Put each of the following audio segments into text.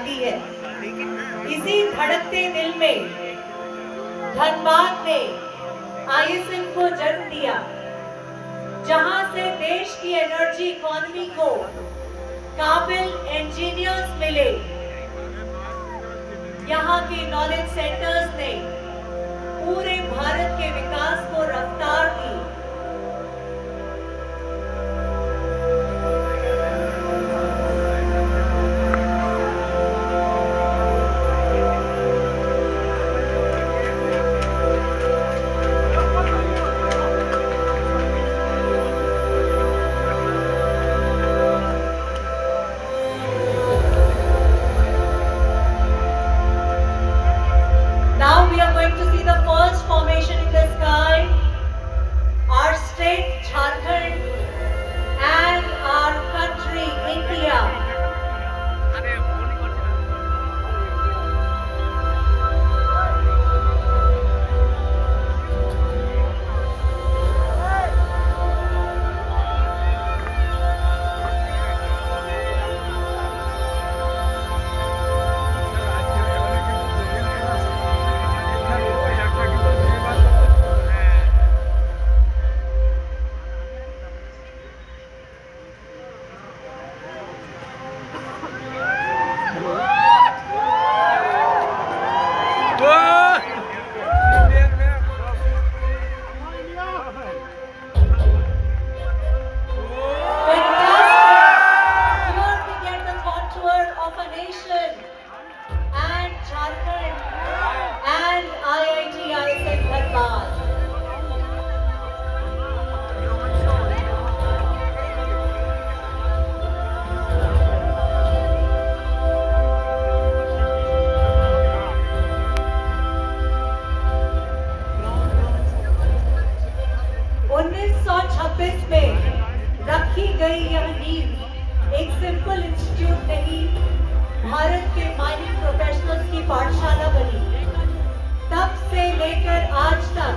जाती है। इसी धड़कते दिल में धनबाद ने आईएसएल को जन्म दिया, जहां से देश की एनर्जी इकोनॉमी को काबिल इंजीनियर्स मिले। यहाँ के नॉलेज सेंटर्स ने पूरे भारत के विकास को रफ्तार दी। Now we are going to see the first formation in the sky. Our state Jharkhand and our country India. में रखी गई यह नींव एक सिंपल इंस्टीट्यूट नहीं, भारत के माइनिंग प्रोफेशनल्स की पाठशाला बनी। तब से लेकर आज तक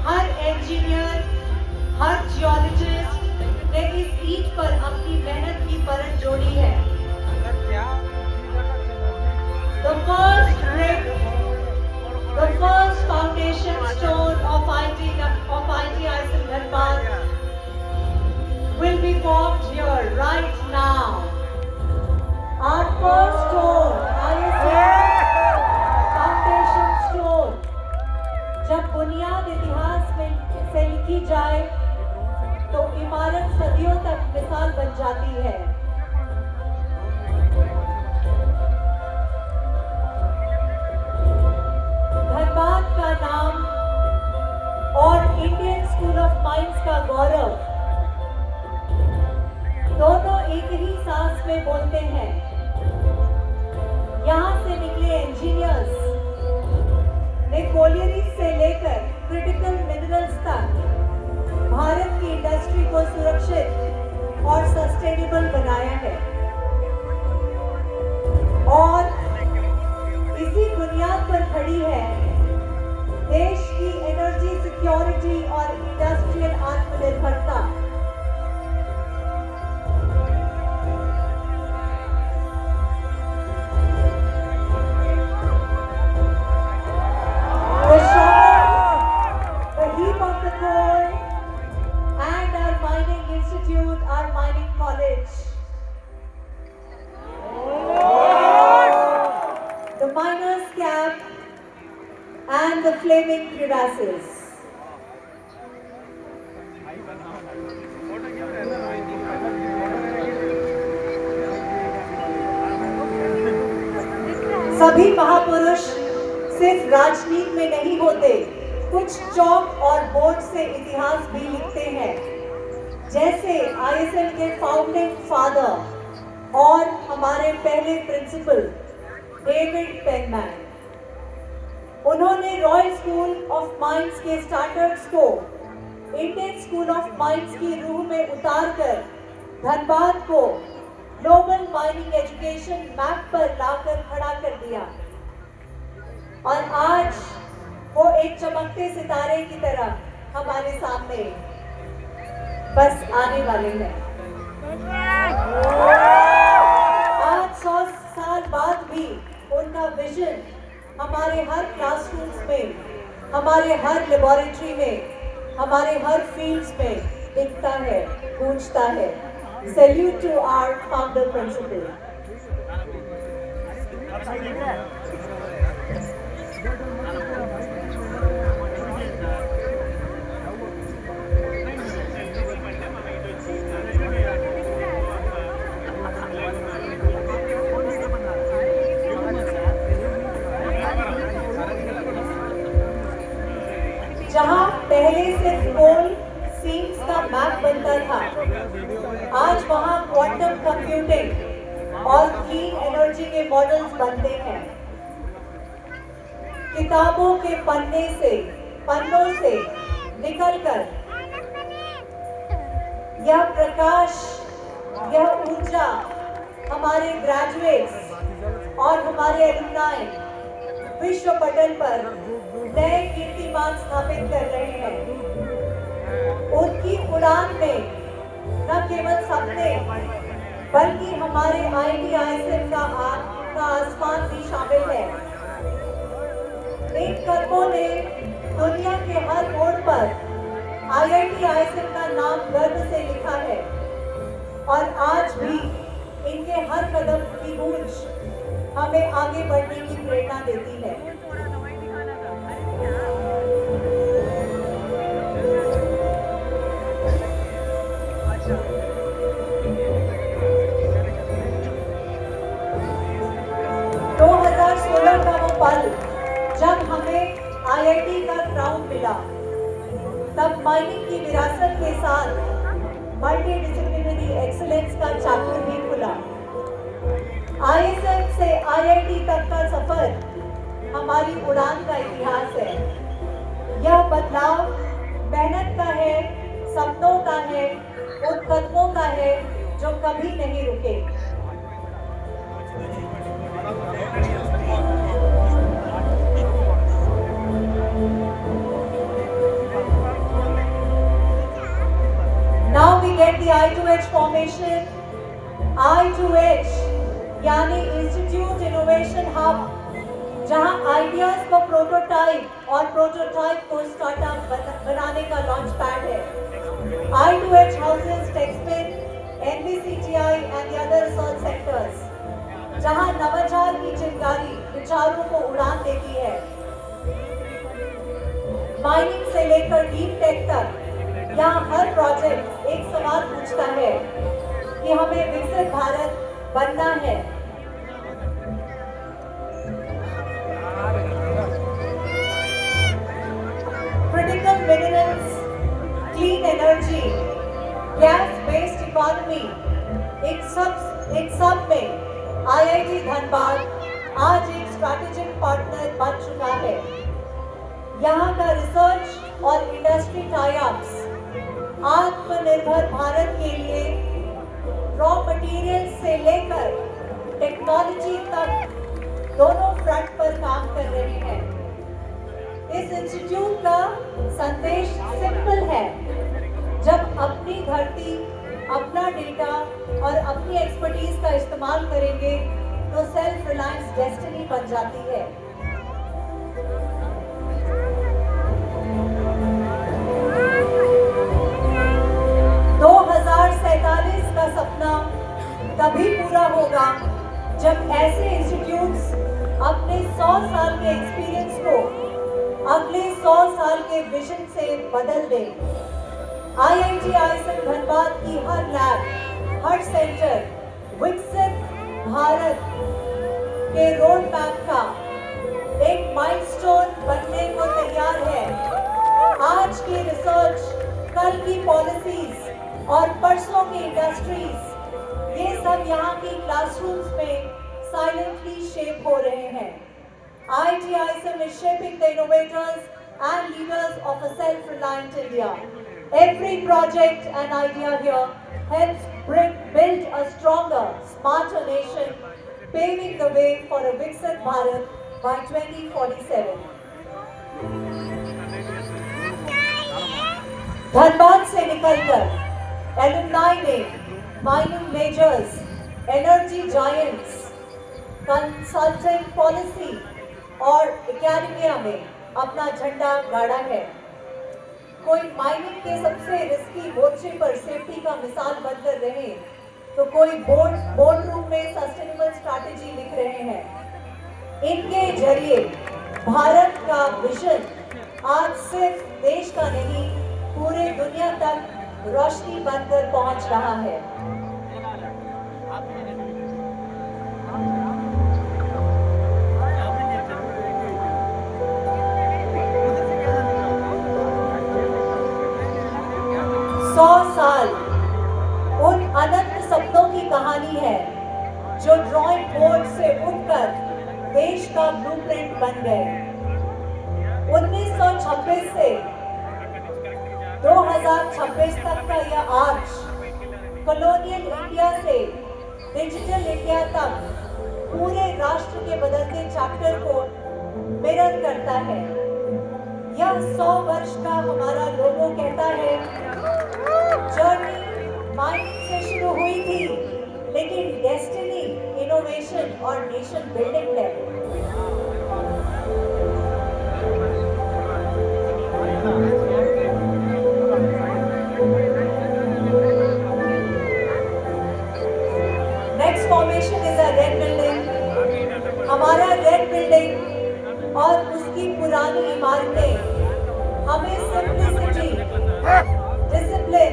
हर इंजीनियर, हर जियोलॉजिस्ट ने इस ईंट पर अपनी मेहनत की परत जोड़ी है। The first brick, the first foundation stone of IIT Dhanbad will be formed here right now. Our first stone, IIT foundation stone, जब बुनियाद इतिहास में से लिखी जाए तो इमारत सदियों तक मिसाल बन जाती है। धनबाद का नाम और इंडियन स्कूल ऑफ माइंस का गौरव दोनों एक ही सांस में बोलते हैं। यहाँ से निकले इंजीनियर्स ने कोलियरीज से लेकर क्रिटिकल मिनरल्स तक भारत की इंडस्ट्री को सुरक्षित और सस्टेनेबल बनाया है, और इसी बुनियाद पर खड़ी है देश की एनर्जी सिक्योरिटी और इंडस्ट्रियल आत्मनिर्भरता। The shovel, the heap of the coal, and our mining institute, our mining college. The miners' camp and the flaming crevasses. सभी महापुरुष सिर्फ राजनीति में नहीं होते, कुछ चौक और बोर्ड से इतिहास भी लिखते हैं, जैसे आईएसएल के फाउंडिंग फादर और हमारे पहले प्रिंसिपल डेविड पेनमैन। उन्होंने रॉयल स्कूल ऑफ माइंस के स्टार्टर्स को इंडियन स्कूल ऑफ माइंस की रूह में उतारकर धनबाद को ग्लोबल माइनिंग एजुकेशन मैप पर लाकर खड़ा कर दिया, और आज वो एक चमकते सितारे की तरह हमारे सामने बस आने वाले हैं। आज 100 भी उनका विजन हमारे हर क्लासरूम्स में, हमारे हर लेबोरेटरी में, हमारे हर फील्ड्स में दिखता है, गूंजता है। Salute to our founder principal. जहां पहले सिर्फ कोल सीन्स का मैप बनता था, आज वहां क्वांटम कंप्यूटिंग और क्लीन एनर्जी के मॉडल्स बनते हैं। किताबों के पन्नों से निकलकर यह प्रकाश, यह ऊर्जा हमारे ग्रेजुएट्स और हमारे एलुमनाई विश्व पटल पर नए कीर्तिमान स्थापित कर रहे हैं। उनकी उड़ान में न केवल सपने बल्कि हमारे IIT-IISER का आसमान भी शामिल है। इन कदमों ने दुनिया के हर मोड़ पर IIT-IISER का नाम गर्व से लिखा है और आज भी इनके हर कदम की गूंज हमें आगे बढ़ने की प्रेरणा देती है। का वो पल जब हमें IIT का क्राउन मिला, तब माइनिंग की विरासत के साथ मल्टीडिसिप्लिनरी एक्सीलेंस का चैप्टर भी खुला। ISM से IIT तक का सफर हमारी उड़ान का इतिहास है। यह बदलाव मेहनत का है, सपनों का है, उन कदमों का है जो कभी नहीं रुके। Now we get the I2H formation. I2H यानी इंस्टीट्यूट इनोवेशन हब, जहां आइडियाज को प्रोटोटाइप और प्रोटोटाइप को स्टार्टअप बनाने का लॉन्च पैड है। I2H houses TechSpin, NVCTI and the other research centers, जहां नवाचार की चिंगारी विचारों को उड़ान देती है। माइनिंग से लेकर डीप टेक तक यहाँ हर प्रोजेक्ट एक सवाल पूछता है कि हमें विकसित भारत बनना है। Critical minerals, clean energy, gas based economy, एक सब में IIT धनबाद आज एक स्ट्रैटेजिक पार्टनर बन चुका है। यहाँ का रिसर्च और इंडस्ट्री टाई-अप्स आत्मनिर्भर भारत के लिए रॉ मटेरियल से लेकर टेक्नोलॉजी तक दोनों फ्रंट पर काम कर रहे हैं। इस इंस्टीट्यूट का संदेश सिंपल है, जब अपनी धरती, अपना डेटा और अपनी एक्सपर्टीज का इस्तेमाल करेंगे तो सेल्फ रिलायंस डेस्टिनी बन जाती है। का सपना तभी पूरा होगा जब ऐसे इंस्टीट्यूट्स अपने 100 साल के एक्सपीरियंस को अगले 100 साल के विजन से बदल दें। IIT-IISER धनबाद की हर लैब, हर सेंटर विकसित भारत के रोड मैप का एक माइलस्टोन बनने को तैयार है। आज की रिसर्च, कल की पॉलिसीज और परसों की इंडस्ट्रीज, ये सब यहाँ की क्लासरूम्स में साइलेंटली शेप हो रहे हैं। IIT-IISER is shaping the innovators and leaders of a self-reliant India. Every project and idea here helps build a stronger, smarter nation, paving the way for a Viksit Bharat by 2047. Dhanbad से निकलकर alumni ने mining measures, energy giants, consultant policy और academia में अपना झंडा गाड़ा है। कोई माइनिंग के सबसे रिस्की मोर्चे पर सेफ्टी का मिसाल बनकर रहे, तो कोई बोर्ड रूम में सस्टेनेबल स्ट्रैटेजी लिख रहे हैं। इनके जरिए भारत का विजन आज सिर्फ देश का नहीं, पूरे दुनिया तक रोशनी बनकर पहुंच रहा है। साल उन अनंत सपनों की कहानी है जो ड्राइंग बोर्ड से उठकर देश का ब्लूप्रिंट बन गए। 1926 से 2026 तक का यह आर्च कॉलोनियल इंडिया से डिजिटल इंडिया तक पूरे राष्ट्र के बदलते चैप्टर को मिरर करता है। यह 100 वर्ष का हमारा लोगो कहता है, जर्नी माइंड से शुरू हुई थी, लेकिन डेस्टिनी इनोवेशन और नेशन बिल्डिंग है। Next formation is a red building. हमारा रेड बिल्डिंग और उसकी पुरानी इमारतें हमें सिंप्लिसिटी, डिसिप्लिन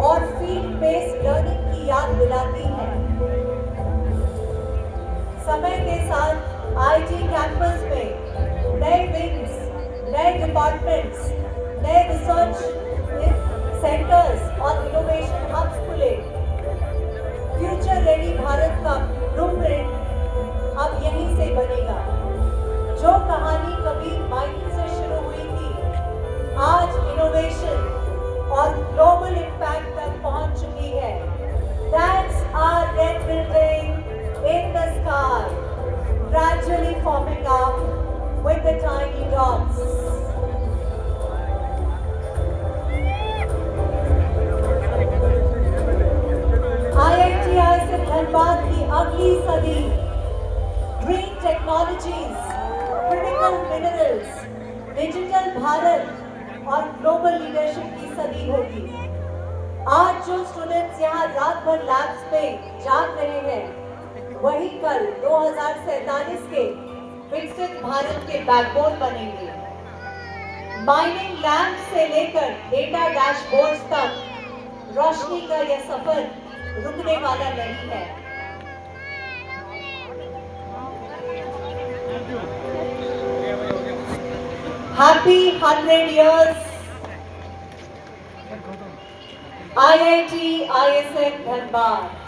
और फील्ड बेस्ड लर्निंग की याद दिलाती है। समय के साथ आईटी कैंपस में नए विंग्स, नए डिपार्टमेंट्स, नए रिसर्च सेंटर्स और इनोवेशन हब्स खुले। फ्यूचर रेडी भारत का ब्लूप्रिंट अब यहीं से बनेगा। जो कहानी कभी माइनिंग से शुरू हुई थी, आज इनोवेशन और ग्लोबल इम्पैक्ट तक पहुंच चुकी है। That's our red building in the sky, gradually forming up with the tiny dots. IIT Dhanbad की अगली सदी green technologies, critical minerals, digital Bharat और ग्लोबल लीडरशिप की सदी होगी। आज जो स्टूडेंट्स यहाँ रात भर लैब्स में जाग रहे हैं, वही कल 2047 के विकसित भारत के बैकबोन बनेंगे। माइनिंग लैंप से लेकर डेटा डैशबोर्ड्स तक रोशनी का यह सफर रुकने वाला नहीं है। Happy 100 years IIT ISM Dhanbad।